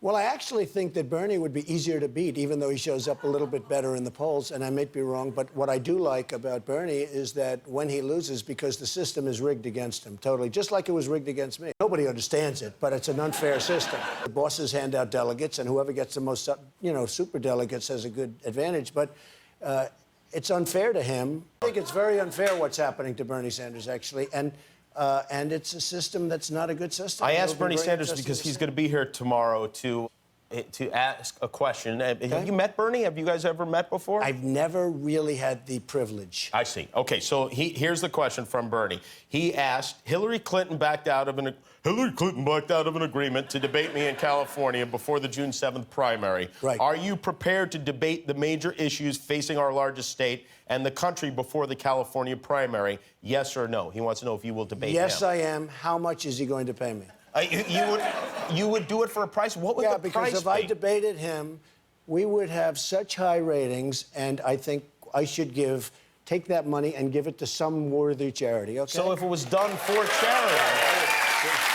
Well, I actually think that Bernie would be easier to beat, even though he shows up a little bit better in the polls, and I might be wrong, but what I do like about Bernie is that when he loses, because the system is rigged against him, totally, just like it was rigged against me. Nobody understands it, but it's an unfair system. The bosses hand out delegates, and whoever gets the most, super delegates has a good advantage, but it's unfair to him. I think it's very unfair what's happening to Bernie Sanders, actually, and it's a system that's not a good system. I asked Bernie Sanders because he's going to be here tomorrow to ask a question. Okay. Have you met Bernie? Have you guys ever met before? I've never really had the privilege. I see. Okay, so here's the question from Bernie. He asked, Hillary Clinton backed out of an agreement to debate me in California before the June 7th primary. Right. Are you prepared to debate the major issues facing our largest state and the country before the California primary? Yes or no? He wants to know if you will debate him. Yes, I am. How much is he going to pay me? You would do it for a price? What would the price be? Yeah, because if I debated him, we would have such high ratings, and I think I should take that money and give it to some worthy charity, okay? So if it was done for charity,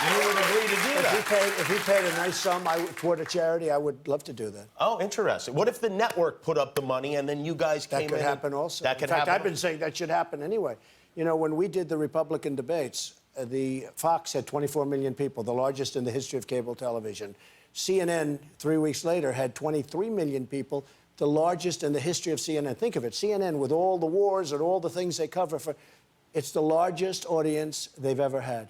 you would agree to do that? If he paid a nice sum toward a charity, I would love to do that. Oh, interesting. What if the network put up the money and then you guys came in? That could happen also. That could happen. In fact, happen? I've been saying that should happen anyway. You know, when we did the Republican debates, the Fox had 24 million people, the largest in the history of cable television. CNN, 3 weeks later, had 23 million people, the largest in the history of CNN. Think of it, CNN, with all the wars and all the things they cover, it's the largest audience they've ever had.